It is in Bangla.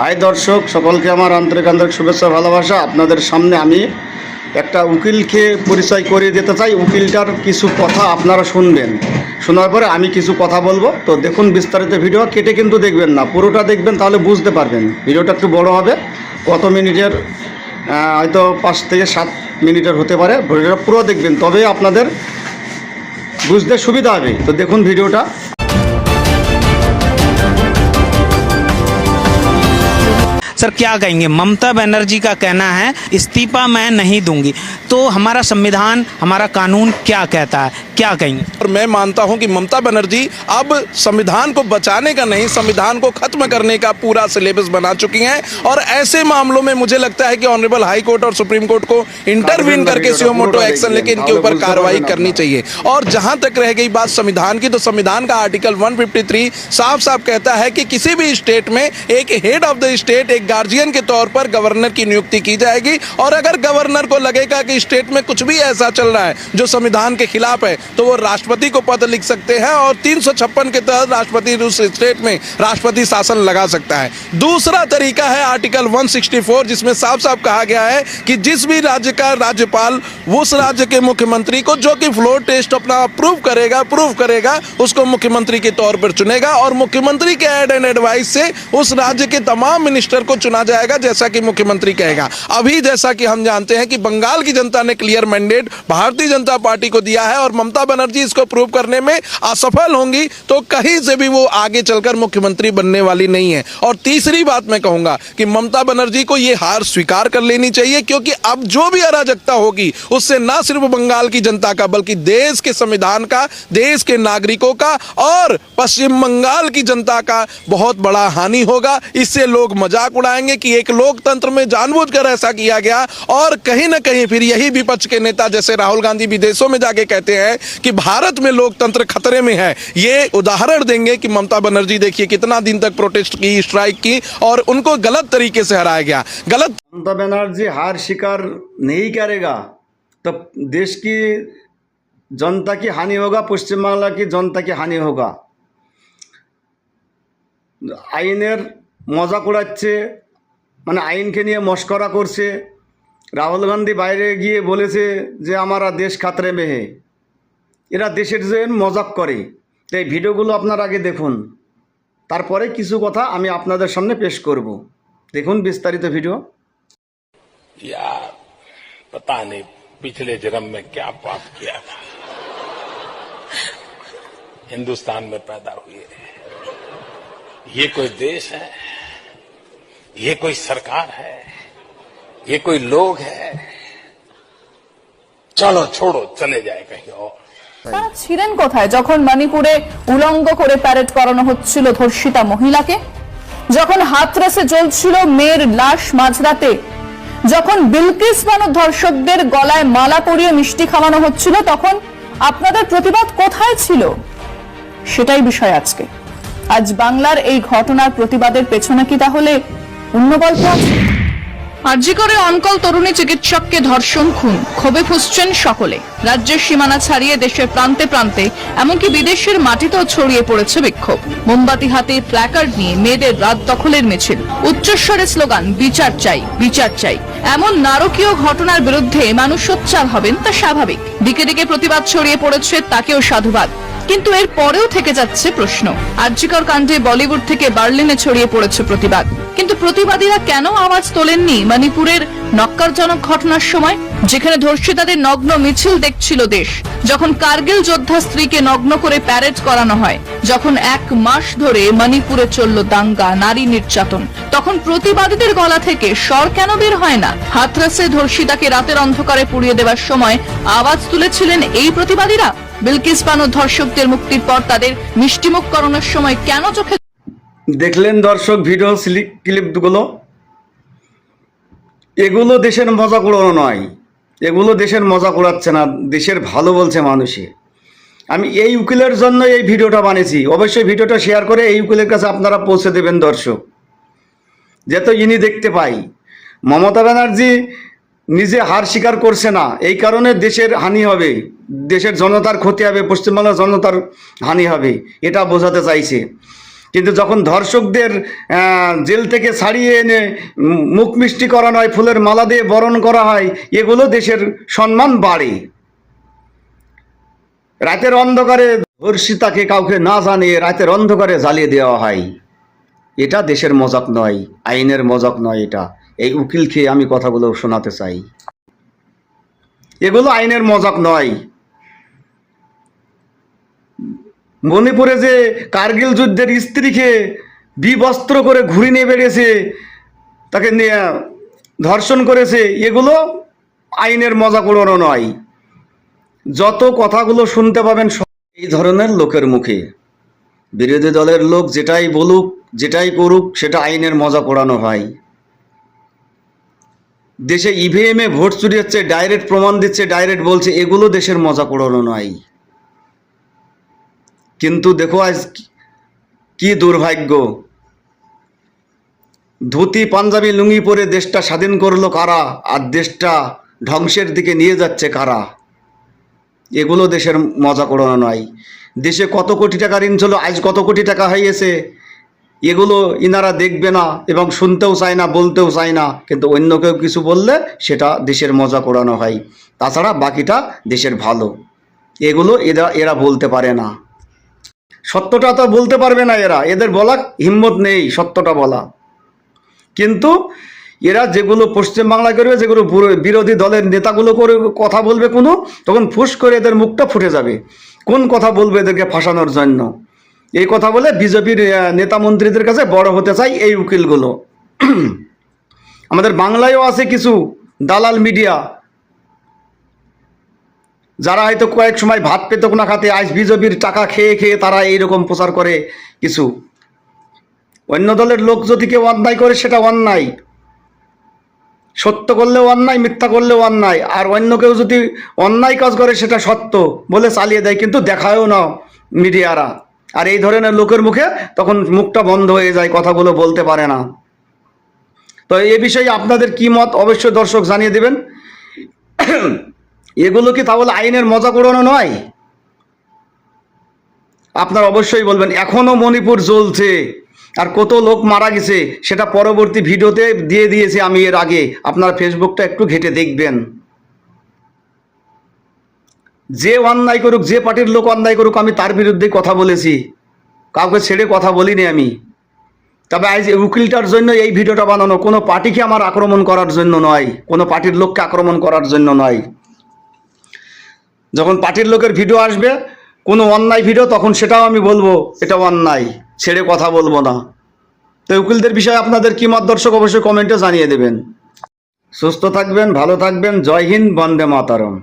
হাই দর্শক, সকলকে আমার আন্তরিক শুভেচ্ছা ভালোবাসা। আপনাদের সামনে আমি একটা উকিলকে পরিচয় করিয়ে দিতে চাই। উকিলটার কিছু কথা আপনারা শুনবেন, শোনার পরে আমি কিছু কথা বলবো। তো দেখুন বিস্তারিত ভিডিও, কেটে কিন্তু দেখবেন না, পুরোটা দেখবেন, তাহলে বুঝতে পারবেন। ভিডিওটা একটু বড় হবে, কত মিনিটের, হয়তো 5 থেকে 7 মিনিটের হতে পারে। ভিডিওটা পুরো দেখবেন, তবে আপনাদের বুঝতে সুবিধা হবে। তো দেখুন ভিডিওটা। सर क्या कहेंगे? ममता बनर्जी का कहना है इस्तीफा मैं नहीं दूंगी, तो हमारा संविधान, हमारा कानून क्या कहता है, क्या कहेंगे? और मैं मानता हूं कि ममता बनर्जी अब संविधान को बचाने का नहीं, संविधान को खत्म करने का पूरा सिलेबस बना चुकी हैं। और ऐसे मामलों में मुझे लगता है कि ऑनरेबल हाई कोर्ट और सुप्रीम कोर्ट को इंटरवीन करके सुओ मोटो एक्शन लेके इनके ऊपर कार्रवाई करनी चाहिए। और जहां तक रह गई बात संविधान की, तो संविधान का आर्टिकल 153 साफ साफ कहता है कि किसी भी स्टेट में एक हेड ऑफ द स्टेट, एक गार्जियन के तौर पर गवर्नर की नियुक्ति की जाएगी। और अगर गवर्नर को लगेगा कि स्टेट में कुछ भी ऐसा चल रहा है जो संविधान के खिलाफ है, तो वो राष्ट्रपति को पत्र लिख सकते हैं और 356 के तहत राष्ट्रपति उस स्टेट में राष्ट्रपति शासन लगा सकता है। दूसरा तरीका है आर्टिकल 164, जिसमें साफ साफ कहा गया है कि जिस भी राज्य का राज्यपाल उस राज्य के मुख्यमंत्री को, जो कि फ्लोर टेस्ट अपना प्रूव करेगा, उसको मुख्यमंत्री के तौर पर चुनेगा। और मुख्यमंत्री के एड एंड एडवाइस से उस राज्य के तमाम मिनिस्टर को चुना जाएगा, जैसा कि मुख्यमंत्री कहेगा। अभी जैसा कि हम जानते हैं कि बंगाल की जनता ने clear mandate Bharatiya Janata party को दिया है और ममता बनर्जी इसको प्रूव करने में असफल होंगी, तो कहीं से भी वो आगे चलकर मुख्यमंत्री बनने वाली नहीं है। और तीसरी बात मैं कहूंगा कि ममता बनर्जी को ये हार स्वीकार कर लेनी चाहिए, क्योंकि अब जो भी अराजकता होगी उससे न सिर्फ बंगाल की जनता का, बल्कि देश के संविधान का, देश के नागरिकों का और पश्चिम बंगाल की जनता का बहुत बड़ा हानि होगा। इससे लोग मजाक उड़ाएंगे कि एक लोकतंत्र में जानबूझकर ऐसा किया गया। और कहीं ना कहीं फिर यही विपक्ष के नेता जैसे राहुल गांधी विदेशों में जाके कहते हैं कि भारत में लोकतंत्र खतरे में है। ये उदाहरण देंगे कि ममता बनर्जी देखिए कितना दिन तक प्रोटेस्ट की, स्ट्राइक की और उनको गलत तरीके से हराया गया। ममता बनर्जी हार स्वीकार नहीं करेगा तो देश की जनता की हानि होगा, पश्चिम बांग्ला की जनता की हानि होगा। আইনের মজা উড়াচ্ছে, মানে আইনকে নিয়ে মস্করা করছে। রাহুল গান্ধী বাইরে গিয়ে বলেছে যে আমারা দেশ খাতরে মে হে। এরা দেশের যে মজাক করে। তো এই ভিডিওগুলো আপনারা আগে দেখুন, তারপরে কিছু কথা আমি আপনাদের সামনে পেশ করব। দেখুন বিস্তারিত ভিডিও। यार पता नहीं पिछले जन्म में क्या पाप किया था, हिंदुस्तान में पैदा हुए। ये कोई देश है, ये कोई सरकार है, ये कोई लोग है? चलो छोड़ो, चले जाए कहीं और। তারা ছিলেন কোথায় যখন মণিপুরে উলঙ্গ করে প্যারেড করানো হচ্ছিল ধর্ষিতা মহিলাকে, যখন হাতরাসে চলছিল মেয়ের লাশ মাঝরাতে, যখন বিলকিস বানু ধর্ষকদের গলায় মালা পরিয়ে মিষ্টি খাওয়ানো হচ্ছিল, তখন আপনাদের প্রতিবাদ কোথায় ছিল? সেটাই বিষয় আজকে। আজ বাংলার এই ঘটনার প্রতিবাদের পেছনে কি তাহলে অন্য গল্প আছে? আরজিকরে অনকল তরুণী চিকিৎসককে ধর্ষণ, খুন, ক্ষোভে ফুঁসছেন সকলে। রাজ্যের সীমানা ছাড়িয়ে দেশের প্রান্তে প্রান্তে, এমনকি বিদেশের মাটিতেও ছড়িয়ে পড়েছে বিক্ষোভ। মোমবাতি হাতে প্ল্যাকার্ড নিয়ে মেয়েদের রাত দখলের মিছিল, উচ্চস্বরে স্লোগান বিচার চাই, বিচার চাই। এমন নারকীয় ঘটনার বিরুদ্ধে মানুষ সোচ্চার হবেন, তা স্বাভাবিক। দিকে দিকে প্রতিবাদ ছড়িয়ে পড়েছে, তাকেও সাধুবাদ। কিন্তু এর পরেও থেকে যাচ্ছে প্রশ্ন। আরজিকর কাণ্ডে বলিউড থেকে বার্লিনে ছড়িয়ে পড়েছে প্রতিবাদ, কিন্তু প্রতিবাদীরা কেন আওয়াজ তোলেননি মণিপুরের নক্কারজনক ঘটনার সময়, যেখানে ধর্ষিতাদের নগ্ন মিছিল দেখছিল দেশ, যখন কার্গিল যোদ্ধা স্ত্রীকে নগ্ন করে প্যারেড করানো হয়, যখন 1 মাস ধরে মণিপুরে চলল দাঙ্গা, নারী নির্যাতন, তখন প্রতিবাদীদের গলা থেকে স্বর কেন বের হয় না? হাতরাসে ধর্ষিতাকে রাতের অন্ধকারে পুড়িয়ে দেওয়ার সময় আওয়াজ তুলেছিলেন এই প্রতিবাদীরা। বিলকিস বানু ধর্ষকদের মুক্তির পর তাদের মিষ্টিমুখ করানোর সময় কেন চোখে দেখলেন দর্শক ভিডিও ক্লিপগুলো? এগুলো দেশের মজা উড়ানো নয়, এগুলো দেশের মজা উড়াচ্ছে না, দেশের ভালো বলছে মানুষে। আমি এই উকিলের জন্য এই ভিডিওটা বানিয়েছি। অবশ্যই ভিডিওটা শেয়ার করে এই উকিলের কাছে আপনারা পৌঁছে দেবেন দর্শক, যাতে ইনি দেখতে পাই। মমতা ব্যানার্জি নিজে হার স্বীকার করছে না, এই কারণে দেশের হানি হবে, দেশের জনতার ক্ষতি হবে, পশ্চিমবাংলার জনতার হানি হবে, এটা বোঝাতে চাইছে। কিন্তু যখন ধর্ষকদের জেল থেকে ছাড়িয়ে এনে মুখ মিষ্টি করানো হয়, ফুলের মালা দিয়ে বরণ করা হয়, এগুলো দেশের সম্মান বাড়ে। রাতের অন্ধকারে ধর্ষিতাকে কাউকে না জানিয়ে রাতের অন্ধকারে জ্বালিয়ে দেওয়া হয়, এটা দেশের মজাক নয়, আইনের মজাক নয়। এটা এই উকিল খেয়ে আমি কথাগুলো শোনাতে চাই, এগুলো আইনের মজাক নয়। মণিপুরে যে কার্গিল যুদ্ধের স্ত্রীকে বিবস্ত্র করে ঘুরে নিয়ে বেরিয়েছে, তাকে নিয়ে ধর্ষণ করেছে, এগুলো আইনের মজাক উড়ানো নয়। যত কথাগুলো শুনতে পাবেন এই ধরনের লোকের মুখে, বিরোধী দলের লোক যেটাই বলুক যেটাই করুক সেটা আইনের মজাক উড়ানো হয়। দেশে ইভিএমে ভোট চুরি হচ্ছে, ডাইরেক্ট প্রমাণ দিচ্ছে, ডাইরেক্ট বলছে, এগুলো দেশের মজাক উড়ানো নয়। কিন্তু দেখো আজ কি দুর্ভাগ্য, ধুতি পাঞ্জাবি লুঙ্গি পরে দেশটা স্বাধীন করলো কারা, আর দেশটা ধ্বংসের দিকে নিয়ে যাচ্ছে কারা? এগুলো দেশের মজা করানো নয়। দেশে কত কোটি টাকা ঋণ ছিল, আজ কত কোটি টাকা হয়েছে, এগুলো ইনারা দেখবে না এবং শুনতেও চায় না, বলতেও চায় না। কিন্তু অন্য কেউ কিছু বললে সেটা দেশের মজা করানো হয়। তাছাড়া বাকিটা দেশের ভালো, এগুলো এরা বলতে পারে না। সত্যটা তো বলতে পারবে না এরা, এদের বলার হিম্মত নেই সত্যটা বলা। কিন্তু এরা যেগুলো পশ্চিমবাংলায় করবে, যেগুলো বিরোধী দলের নেতাগুলো করে কথা বলবে কোনো, তখন ফুস করে এদের মুখটা ফুটে যাবে। কোন কথা বলবে এদেরকে ফাঁসানোর জন্য? এই কথা বলে বিজেপির নেতা মন্ত্রীদের কাছে বড় হতে চাই এই উকিলগুলো। আমাদের বাংলায়ও আছে কিছু দালাল মিডিয়া, যারা হয়তো কয়েক সময় ভাত পেত না খাতে, আজ বিজেপির টাকা খেয়ে খেয়ে তারা এইরকম প্রচার করে কিছু। অন্য দলের লোক যদি কেউ অন্যায় করে সেটা অন্যায়, সত্য করলেও অন্যায়, মিথ্যা করলেও অন্যায়। আর অন্য কেউ যদি অন্যায় কাজ করে সেটা সত্য বলে চালিয়ে দেয়, কিন্তু দেখায়ও না মিডিয়ারা। আর এই ধরনের লোকের মুখে তখন মুখটা বন্ধ হয়ে যায়, কথাগুলো বলতে পারে না। তো এ বিষয়ে আপনাদের কি মত অবশ্যই দর্শক জানিয়ে দেবেন। এগুলো কি তাহলে আইনের মজা উড়ানো নয়? আপনারা অবশ্যই বলবেন। এখনো মণিপুর জ্বলছে, আর কত লোক মারা গেছে সেটা পরবর্তী ভিডিওতে দিয়ে দিয়েছি আমি এর আগে, আপনারা ফেসবুকটা একটু ঘেটে দেখবেন। যে অন্যায় করুক, যে পার্টির লোক অন্যায় করুক, আমি তার বিরুদ্ধে কথা বলেছি, কাউকে ছেড়ে কথা বলিনি আমি। তবে আজ উকিলটার জন্য এই ভিডিওটা বানানো, কোনো পার্টিকে আমার আক্রমণ করার জন্য নয়, কোনো পার্টির লোককে আক্রমণ করার জন্য নয়। যখন পার্টির লোকের ভিডিও আসবে, কোনো অন্যায় ভিডিও, তখন সেটাও আমি বলবো এটা অন্যায়, ছেড়ে কথা বলবো না। তো উকিলদের বিষয়ে আপনাদের কি মত দর্শক অবশ্যই কমেন্টে জানিয়ে দেবেন। সুস্থ থাকবেন, ভালো থাকবেন। জয় হিন্দ, বন্দে মাতরম।